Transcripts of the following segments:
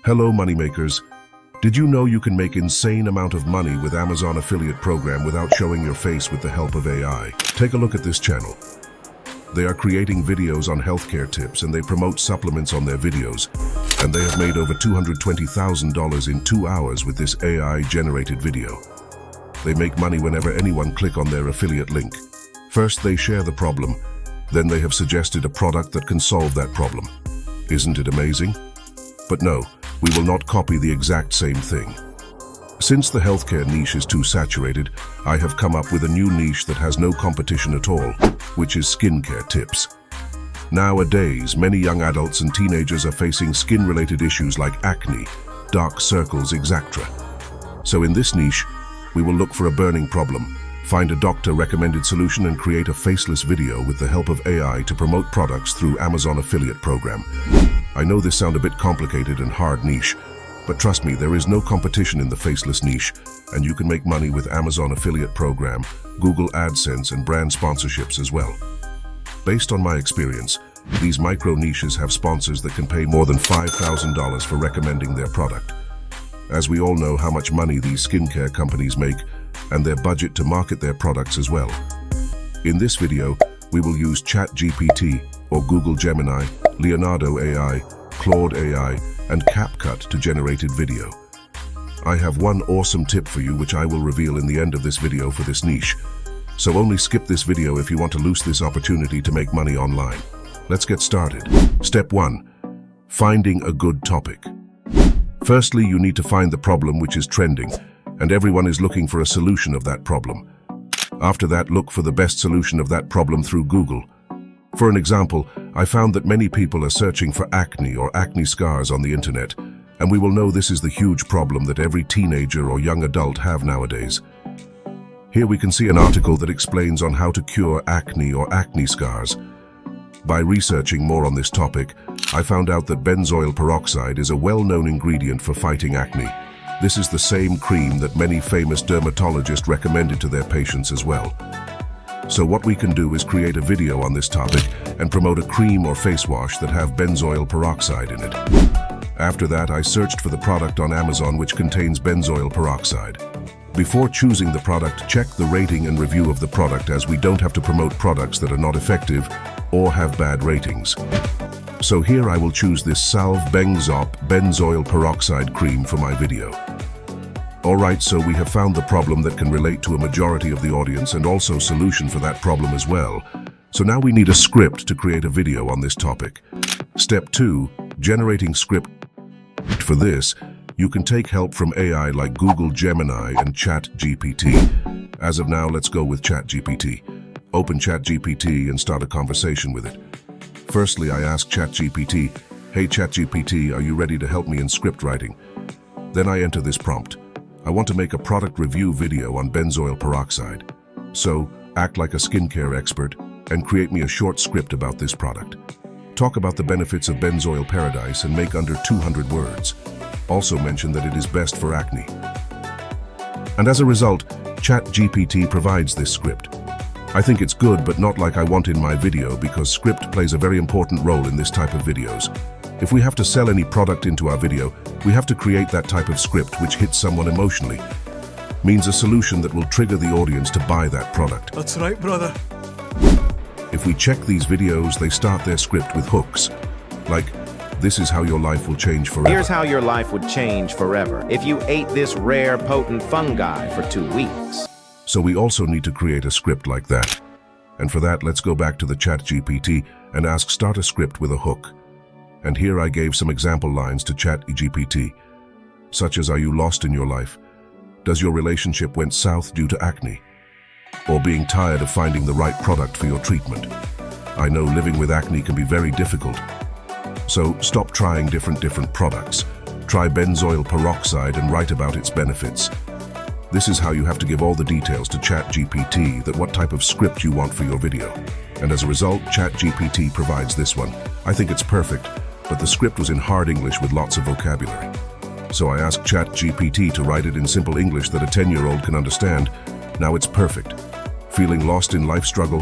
Hello, moneymakers. Did you know you can make insane amount of money with Amazon affiliate program without showing your face with the help of AI? Take a look at this channel. They are creating videos on healthcare tips and they promote supplements on their videos. And they have made over $220,000 in 2 hours with this AI-generated video. They make money whenever anyone click on their affiliate link. First, they share the problem. Then they have suggested a product that can solve that problem. Isn't it amazing? But no, we will not copy the exact same thing. Since the healthcare niche is too saturated, I have come up with a new niche that has no competition at all, which is skincare tips. Nowadays, many young adults and teenagers are facing skin-related issues like acne, dark circles, etc. So in this niche, we will look for a burning problem, find a doctor-recommended solution and create a faceless video with the help of AI to promote products through Amazon affiliate program. I know this sounds a bit complicated and hard niche, but trust me, there is no competition in the faceless niche, and you can make money with Amazon affiliate program, Google AdSense, and brand sponsorships as well. Based on my experience, these micro niches have sponsors that can pay more than $5,000 for recommending their product. As we all know how much money these skincare companies make, and their budget to market their products as well. In this video, we will use Chat GPT or Google Gemini, Leonardo AI, Claid AI, and Capcut to generated video. I have one awesome tip for you which I will reveal in the end of this video for this niche. So only skip this video if you want to lose this opportunity to make money online. Let's get started. Step 1. Finding a good topic. Firstly, you need to find the problem which is trending, and everyone is looking for a solution of that problem. After that, look for the best solution of that problem through Google. For an example, I found that many people are searching for acne or acne scars on the internet, and we will know this is the huge problem that every teenager or young adult have nowadays. Here we can see an article that explains on how to cure acne or acne scars. By researching more on this topic, I found out that benzoyl peroxide is a well-known ingredient for fighting acne. This is the same cream that many famous dermatologists recommended to their patients as well. So what we can do is create a video on this topic and promote a cream or face wash that have benzoyl peroxide in it. After that, I searched for the product on Amazon which contains benzoyl peroxide. Before choosing the product, check the rating and review of the product, as we don't have to promote products that are not effective or have bad ratings. So here I will choose this Salve Benzop benzoyl peroxide cream for my video. Alright, so we have found the problem that can relate to a majority of the audience and also solution for that problem as well. So now we need a script to create a video on this topic. Step 2. Generating script. For this, you can take help from AI like Google Gemini and Chat GPT. As of now, let's go with Chat GPT. Open Chat GPT and start a conversation with it. Firstly, I ask Chat GPT, "Hey Chat GPT, are you ready to help me in script writing?" Then I enter this prompt. I want to make a product review video on benzoyl peroxide. So, act like a skincare expert and create me a short script about this product. Talk about the benefits of benzoyl paradise and make under 200 words. Also mention that it is best for acne. And as a result, Chat GPT provides this script. I think it's good, but not like I want in my video, because script plays a very important role in this type of videos. If we have to sell any product into our video, we have to create that type of script which hits someone emotionally. Means a solution that will trigger the audience to buy that product. That's right, brother. If we check these videos, they start their script with hooks. Like, this is how your life will change forever. Here's how your life would change forever if you ate this rare, potent fungi for 2 weeks. So we also need to create a script like that. And for that, let's go back to the Chat GPT and ask start a script with a hook. And here I gave some example lines to Chat GPT, such as, are you lost in your life? Does your relationship went south due to acne? Or being tired of finding the right product for your treatment? I know living with acne can be very difficult. So stop trying different products. Try benzoyl peroxide and write about its benefits. This is how you have to give all the details to Chat GPT, that what type of script you want for your video. And as a result, Chat GPT provides this one. I think it's perfect, but the script was in hard English with lots of vocabulary. So I asked Chat GPT to write it in simple English that a 10-year-old can understand. Now it's perfect. Feeling lost in life struggle?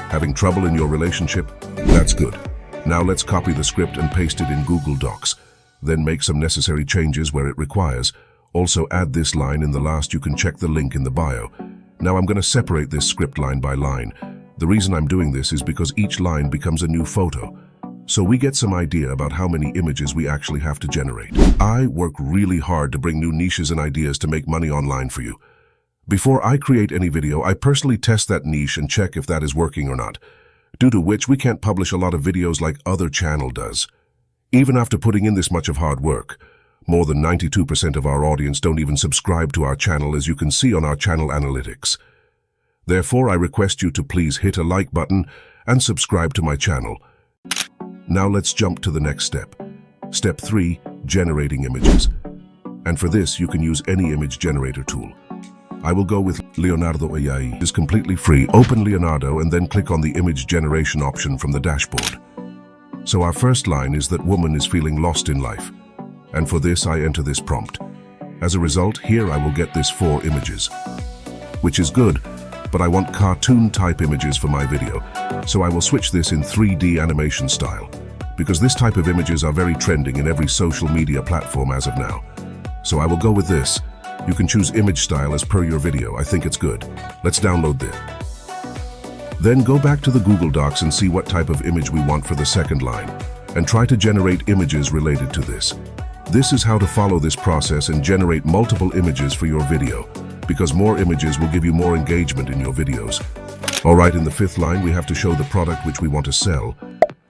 Having trouble in your relationship? That's good. Now let's copy the script and paste it in Google Docs. then make some necessary changes where it requires. Also add this line in the last. You can check the link in the bio. Now I'm going to separate this script line by line. The reason I'm doing this is because each line becomes a new photo. So we get some idea about how many images we actually have to generate. I work really hard to bring new niches and ideas to make money online for you. Before I create any video, I personally test that niche and check if that is working or not, due to which we can't publish a lot of videos like other channel does. Even after putting in this much of hard work, more than 92% of our audience don't even subscribe to our channel, as you can see on our channel analytics. Therefore, I request you to please hit a like button and subscribe to my channel. Now let's jump to the next step. Step 3, generating images. And for this, you can use any image generator tool. I will go with Leonardo AI. It is completely free. Open Leonardo and then click on the image generation option from the dashboard. So our first line is that woman is feeling lost in life. And for this, I enter this prompt. As a result, here I will get this 4 images, which is good, but I want cartoon type images for my video. So I will switch this in 3D animation style, because this type of images are very trending in every social media platform as of now. So I will go with this. You can choose image style as per your video. I think it's good. Let's download this. Then go back to the Google Docs and see what type of image we want for the second line, and try to generate images related to this. This is how to follow this process and generate multiple images for your video, because more images will give you more engagement in your videos. Alright, in the 5th line, we have to show the product which we want to sell.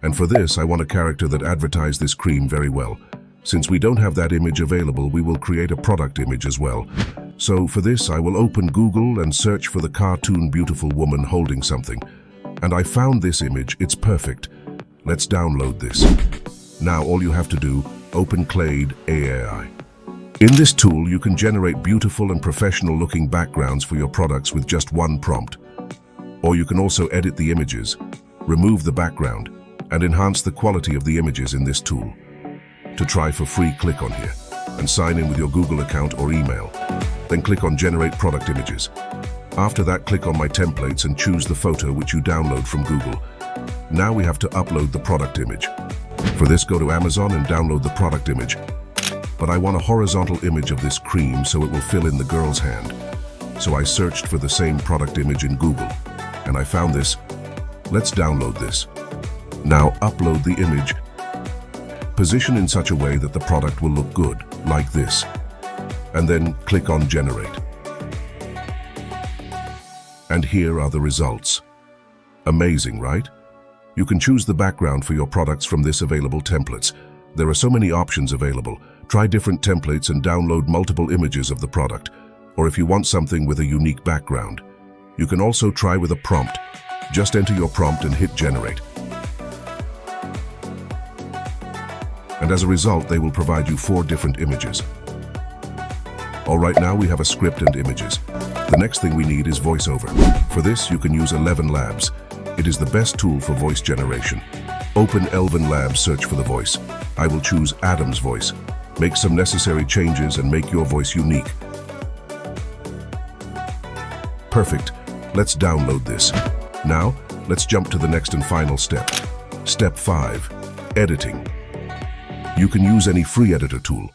And for this, I want a character that advertises this cream very well. Since we don't have that image available, we will create a product image as well. So for this, I will open Google and search for the cartoon beautiful woman holding something. And I found this image. It's perfect. Let's download this. Now all you have to do, open Claid AI. In this tool, you can generate beautiful and professional looking backgrounds for your products with just one prompt. Or you can also edit the images, remove the background, and enhance the quality of the images in this tool. To try for free, click on here and sign in with your Google account or email. Then click on Generate Product Images. After that, click on My Templates and choose the photo which you download from Google. Now we have to upload the product image. For this, go to Amazon and download the product image. But I want a horizontal image of this cream so it will fill in the girl's hand. So I searched for the same product image in Google, and I found this. Let's download this. Now upload the image. Position in such a way that the product will look good, like this. And then click on Generate. And here are the results. Amazing, right? You can choose the background for your products from this available templates. There are so many options available. Try different templates and download multiple images of the product. Or if you want something with a unique background, you can also try with a prompt. Just enter your prompt and hit Generate. And as a result, they will provide you 4 different images. Alright, now we have a script and images. The next thing we need is voiceover. For this, you can use 11 Labs. It is the best tool for voice generation. Open 11 Labs, search for the voice. I will choose Adam's voice. Make some necessary changes and make your voice unique. Perfect. Let's download this. Now, let's jump to the next and final step. Step 5. Editing. You can use any free editor tool.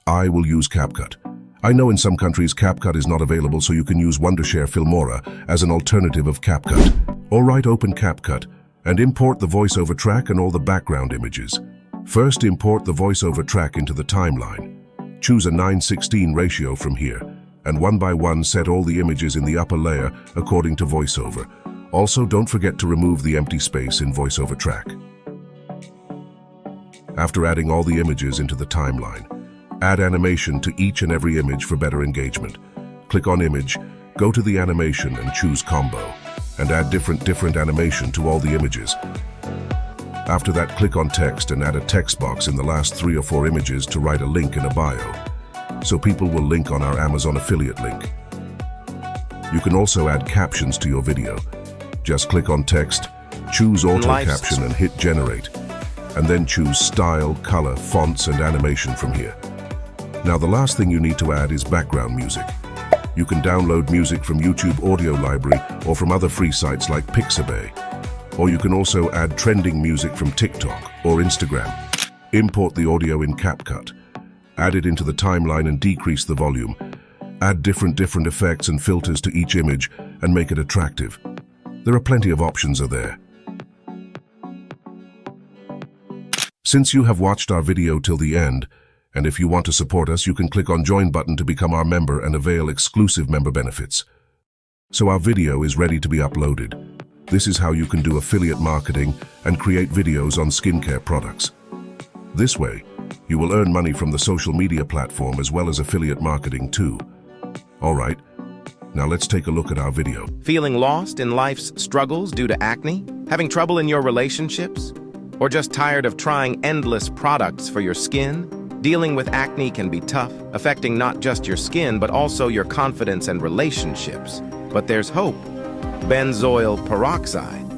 I will use Capcut. I know in some countries Capcut is not available, so you can use Wondershare Filmora as an alternative of Capcut. Alright, open Capcut and import the voiceover track and all the background images. First, import the voiceover track into the timeline. Choose a 9:16 ratio from here, and one by one set all the images in the upper layer according to voiceover. Also, don't forget to remove the empty space in voiceover track. After adding all the images into the timeline, add animation to each and every image for better engagement. Click on Image, go to the animation and choose Combo, and add different animation to all the images. After that, click on Text and add a text box in the last 3 or 4 images to write a link in a bio, so people will link on our Amazon affiliate link. You can also add captions to your video. Just click on Text, choose Auto Caption and hit Generate, and then choose Style, Color, Fonts and Animation from here. Now the last thing you need to add is background music. You can download music from YouTube Audio Library or from other free sites like Pixabay. Or you can also add trending music from TikTok or Instagram. Import the audio in Capcut. Add it into the timeline and decrease the volume. Add different effects and filters to each image and make it attractive. There are plenty of options there. Since you have watched our video till the end, and if you want to support us, you can click on Join button to become our member and avail exclusive member benefits. So our video is ready to be uploaded. This is how you can do affiliate marketing and create videos on skincare products. This way, you will earn money from the social media platform as well as affiliate marketing too. All right, now let's take a look at our video. Feeling lost in life's struggles due to acne? Having trouble in your relationships? Or just tired of trying endless products for your skin? Dealing with acne can be tough, affecting not just your skin but also your confidence and relationships. But there's hope. Benzoyl peroxide.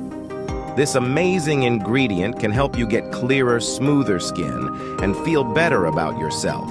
This amazing ingredient can help you get clearer, smoother skin and feel better about yourself.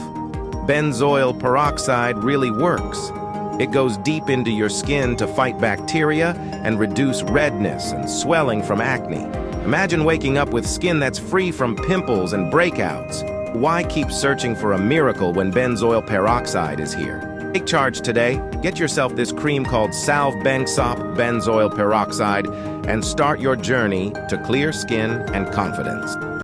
Benzoyl peroxide really works. It goes deep into your skin to fight bacteria and reduce redness and swelling from acne. Imagine waking up with skin that's free from pimples and breakouts. Why keep searching for a miracle when benzoyl peroxide is here? Take charge today. Get yourself this cream called Salve Bengsop Benzoyl Peroxide and start your journey to clear skin and confidence.